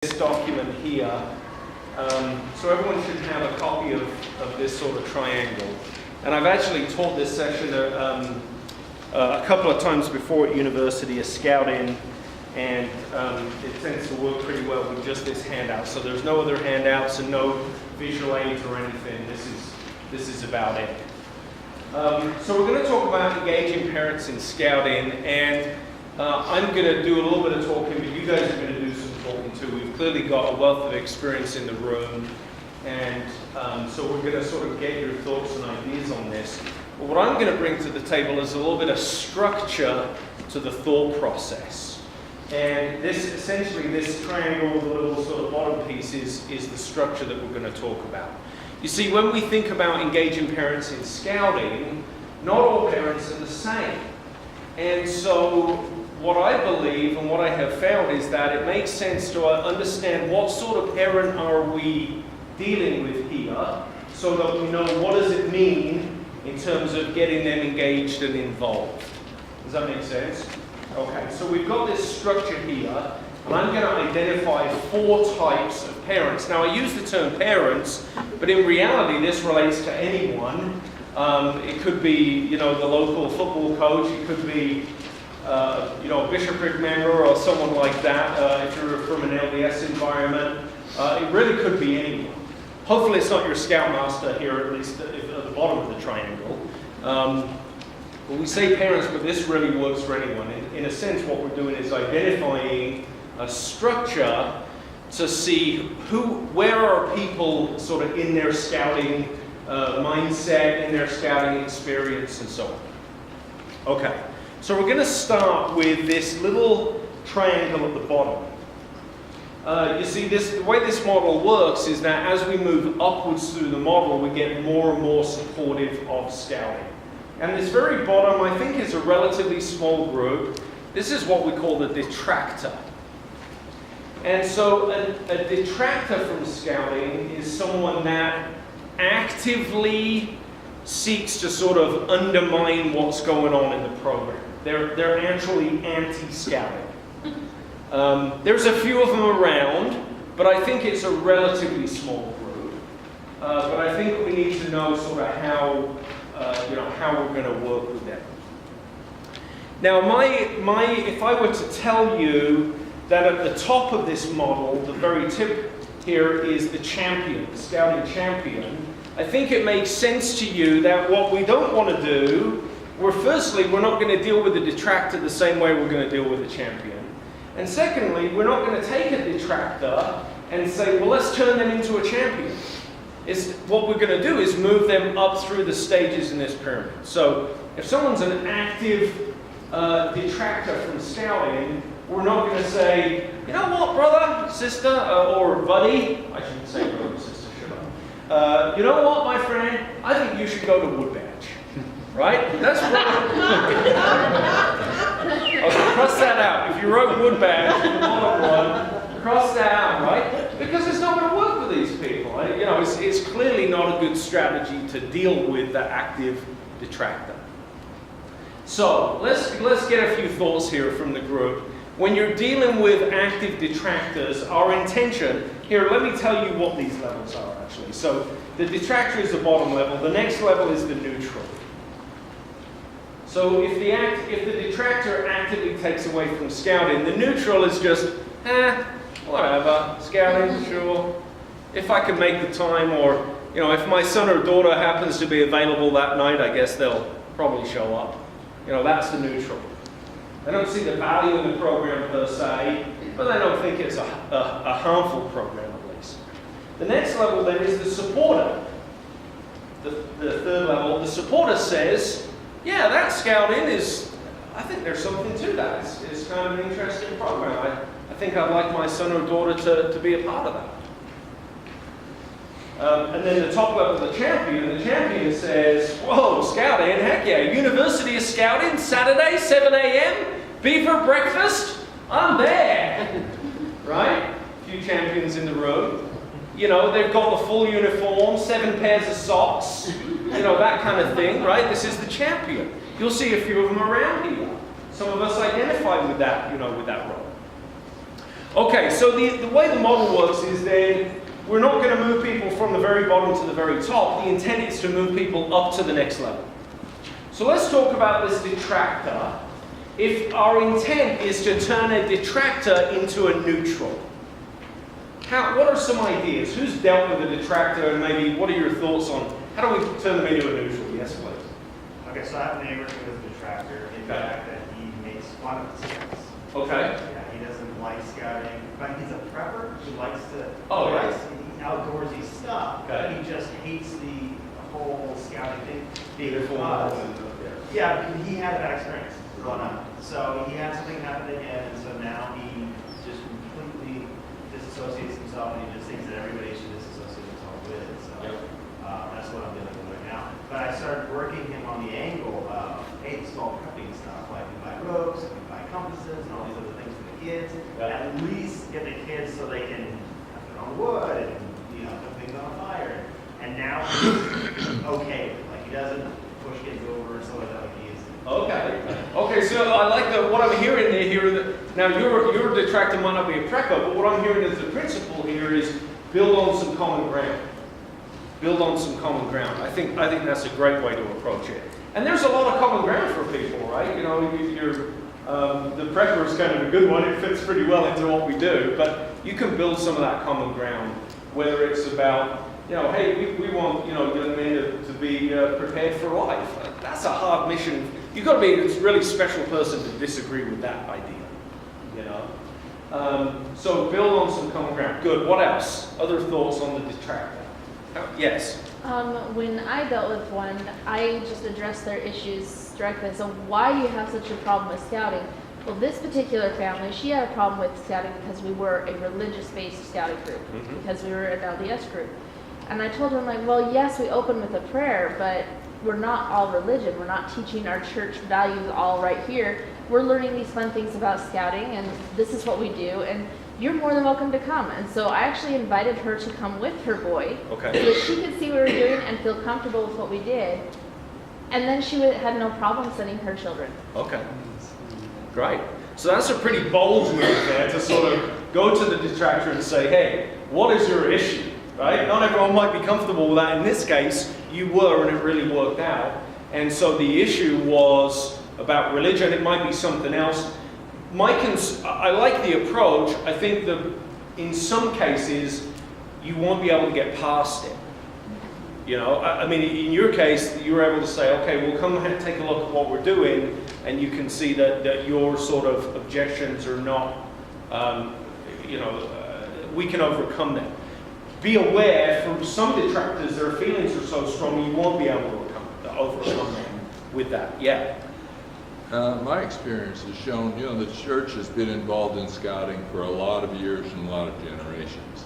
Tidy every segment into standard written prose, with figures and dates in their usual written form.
This document here, so everyone should have a copy of this sort of triangle. And I've actually taught this session a couple of times before at university as scouting, and it tends to work pretty well with just this handout. So there's no other handouts and no visual aids or anything. This is about it. So we're going to talk about engaging parents in scouting, and I'm going to do a little bit of talking, but you guys are going to do some talking too. We've clearly got a wealth of experience in the room, and so we're going to sort of get your thoughts and ideas on this. But what I'm going to bring to the table is a little bit of structure to the thought process. And this, essentially, this triangle with the little sort of bottom piece is the structure that we're going to talk about. You see, when we think about engaging parents in scouting, not all parents are the same. And so what I believe and what I have found is that it makes sense to understand what sort of parent are we dealing with here, so that we know what does it mean in terms of getting them engaged and involved. Does that make sense? Okay, so we've got this structure here, and I'm going to identify 4 types of parents. Now, I use the term parents, but in reality this relates to anyone. It could be, the local football coach. It could be, a bishopric member or someone like that. If you're from an LDS environment, it really could be anyone. Hopefully, it's not your scoutmaster here, at least at the bottom of the triangle. But we say parents, but this really works for anyone. In a sense, what we're doing is identifying a structure to see where are people sort of in their scouting mindset, in their scouting experience, and so on. Okay, so we're going to start with this little triangle at the bottom. You see, the way this model works is that as we move upwards through the model, we get more and more supportive of scouting. And this very bottom, I think, is a relatively small group. This is what we call the detractor. And so a detractor from scouting is someone that actively seeks to sort of undermine what's going on in the program. They're actually anti-scouting. There's a few of them around, but I think it's a relatively small group. But I think we need to know sort of how we're going to work with them. Now, if I were to tell you that at the top of this model, the very tip here is the champion, the scouting champion, I think it makes sense to you that what we don't want to do, firstly, we're not going to deal with the detractor the same way we're going to deal with the champion. And secondly, we're not going to take a detractor and say, well, let's turn them into a champion. What we're going to do is move them up through the stages in this pyramid. So if someone's an active detractor from scouting, we're not going to say, you know what, brother, sister, or buddy. I shouldn't say brother, sister, should I? You know what, my friend? I think you should go to Woodbadge. Right? That's right. Okay, cross that out. If you wrote Woodbadge in the bottom one, cross that out, right? Because it's not going to work for these people. It's clearly not a good strategy to deal with the active detractor. So let's get a few thoughts here from the group. When you're dealing with active detractors, our intention here, let me tell you what these levels are actually. So the detractor is the bottom level. The next level is the neutral. So if the detractor actively takes away from scouting, the neutral is just, whatever, scouting, sure. If I can make the time, or if my son or daughter happens to be available that night, I guess they'll probably show up. That's the neutral. They don't see the value in the program per se, but they don't think it's a harmful program at least. The next level then is the supporter. The third level, the supporter says, yeah, that scouting I think there's something to that. It's kind of an interesting program. I think I'd like my son or daughter to be a part of that. And then the top level, the champion says, whoa, scouting, heck yeah, University of Scouting, Saturday, 7 a.m., beaver breakfast, I'm there. Right? A few champions in the room. They've got the full uniform, 7 pairs of socks, that kind of thing, right? This is the champion. You'll see a few of them around here. Some of us identify with that, with that role. Okay, so the way the model works is then we're not going to move people from the very bottom to the very top. The intent is to move people up to the next level. So let's talk about this detractor. If our intent is to turn a detractor into a neutral, what are some ideas? Who's dealt with a detractor, and maybe what are your thoughts on how do we turn them into a neutral? Yes, please. Okay, so I have a neighbor who is a detractor in the fact that he makes fun of the scouts. Okay. Yeah, he doesn't like scouting, but he's a prepper. He likes to Likes outdoorsy stuff. Okay. He just hates the whole scouting thing. Beautiful. Yeah, he had a bad experience growing up. So he had something happen to him, and so now he just completely disassociates himself, and he just thinks that everybody should disassociate himself with it. So that's what I'm dealing with right now. But I started working him on the angle of, hey, it's all prepping stuff, like we buy ropes, and we buy compasses, and all these other things for the kids. Yeah. At least get the kids so they can have their own wood and put things on fire. And now he's okay. Like he doesn't push kids over and stuff like that. Like he is. Okay, so I like what I'm hearing here. That now your detractor might not be a prepper, but what I'm hearing is the principle here is build on some common ground. Build on some common ground. I think that's a great way to approach it. And there's a lot of common ground for people, right? The prepper is kind of a good one. It fits pretty well into what we do, but you can build some of that common ground, whether it's about, hey, we want, young men to be prepared for life. That's a hard mission. You've got to be a really special person to disagree with that idea, So build on some common ground. Good. What else? Other thoughts on the detractor? Yes. When I dealt with one, I just addressed their issues directly. So why do you have such a problem with scouting? Well, this particular family, she had a problem with scouting because we were a religious-based scouting group, because we were an LDS group. And I told her, well, yes, we open with a prayer, but we're not all religion. We're not teaching our church values all right here. We're learning these fun things about scouting, and this is what we do. And you're more than welcome to come. And so I actually invited her to come with her boy, so that she could see what we were doing and feel comfortable with what we did. And then she had no problem sending her children. Okay. Great. So that's a pretty bold move there to sort of go to the detractor and say, hey, what is your issue? Right? Not everyone might be comfortable with that. In this case, you were, and it really worked out. And so the issue was about religion. It might be something else. I like the approach. I think that in some cases, you won't be able to get past it. In your case, you were able to say, okay, we'll come and take a look at what we're doing, and you can see that your sort of objections are not, we can overcome them. Be aware, for some detractors, their feelings are so strong, you won't be able to overcome them with that. Yeah. My experience has shown, the church has been involved in scouting for a lot of years and a lot of generations.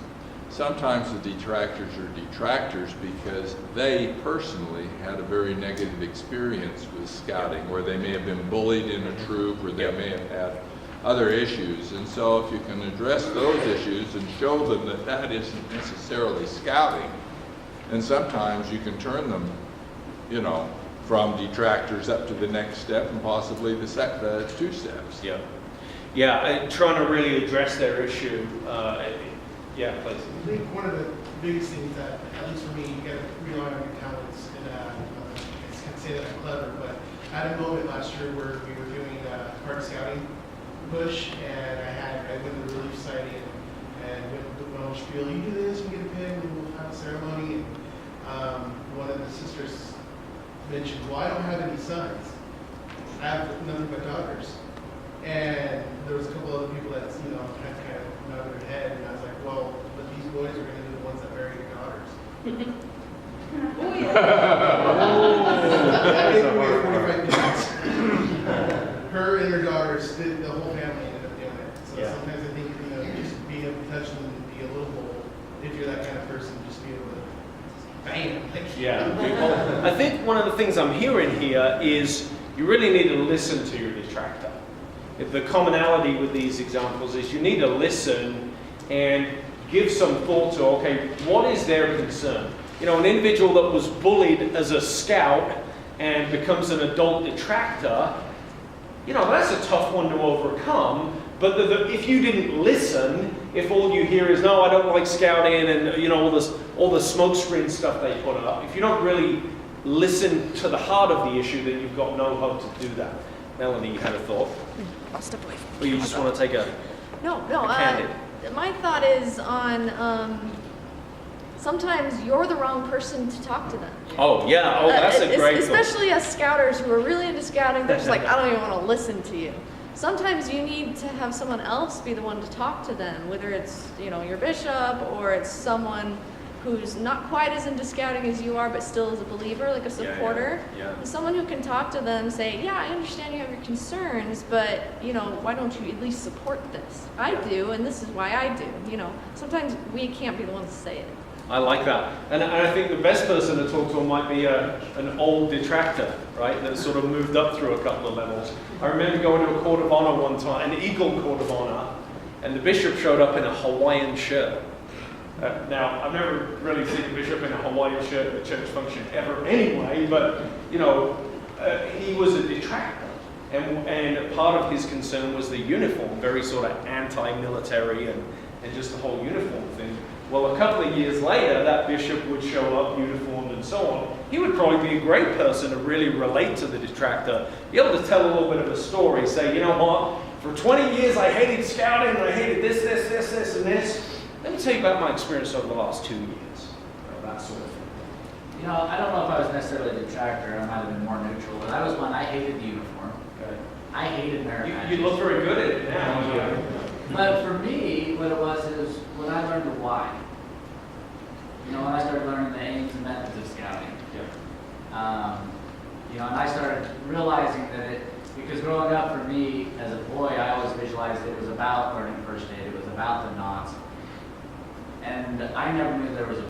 Sometimes the detractors are detractors because they personally had a very negative experience with scouting, where they may have been bullied in a troop, or they may have had other issues. And so if you can address those issues and show them that that isn't necessarily scouting, and sometimes you can turn them, from detractors up to the next step, and possibly the 2 steps. Yeah, trying to really address their issue. Yeah, please. I think one of the biggest things that, at least for me, you got to rely on your talents. And I can't say that I'm clever, but I had a moment last year where we were doing a hard scouting push, and I went to the Relief Society and went to the whole spiel. You do this, we get a pin, we'll have a ceremony. And one of the sisters mentioned, well, I don't have any sons. I have nothing but daughters. And there was a couple other people that, had kind of nodded their head, and I was like, well, but these boys are going to be the ones that marry your daughters. Oh, yeah. That took away 45 minutes. Her and her daughters, the whole family ended up doing it. So sometimes I think, just being able to touch them and be a little bold, if you're that kind of person, just be able to bam. I think one of the things I'm hearing here is you really need to listen to your detractor. The commonality with these examples is you need to listen and give some thought to, okay, what is their concern? An individual that was bullied as a scout and becomes an adult detractor, that's a tough one to overcome, But if you didn't listen, if all you hear is, no, I don't like scouting, and you know all the smoke screen stuff they put up, if you don't really listen to the heart of the issue, then you've got no hope to do that. Melanie, you had a thought? I'll step away. Or you just want to take a No, candid? my thought is on, sometimes you're the wrong person to talk to them. Oh, yeah. Oh, that's a great thought. Especially us scouters who are really into scouting, they're just like, I don't even want to listen to you. Sometimes you need to have someone else be the one to talk to them, whether it's, you know, your bishop or it's someone who's not quite as into scouting as you are, but still is a believer, like a supporter. Yeah. Someone who can talk to them, say, yeah, I understand you have your concerns, but, you know, why don't you at least support this? I do, and this is why I do. You know, sometimes we can't be the ones to say it. I like that. And I think the best person to talk to might be an old detractor, right, that sort of moved up through a couple of levels. I remember going to a court of honor one time, an Eagle court of honor, and the bishop showed up in a Hawaiian shirt. Now, I've never really seen a bishop in a Hawaiian shirt at a church function ever anyway, but, you know, he was a detractor. And part of his concern was the uniform, very sort of anti-military and just the whole uniform thing. Well, a couple of years later, that bishop would show up uniformed and so on. He would probably be a great person to really relate to the detractor, be able to tell a little bit of a story, say, you know what, for 20 years I hated scouting, I hated this, and this. Let me tell you about my experience over the last 2 years. That sort of thing. You know, I don't know if I was necessarily a detractor. I might have been more neutral, but I was one. I hated the uniform. Okay. I hated merit You badges. look very good at it now. Thank you. But for me, what it was is when I learned the why. You know, when I started learning the aims and methods of scouting. You know, and I started realizing that because growing up for me as a boy, I always visualized it was about learning first aid. It was about the knots. And I never knew there was a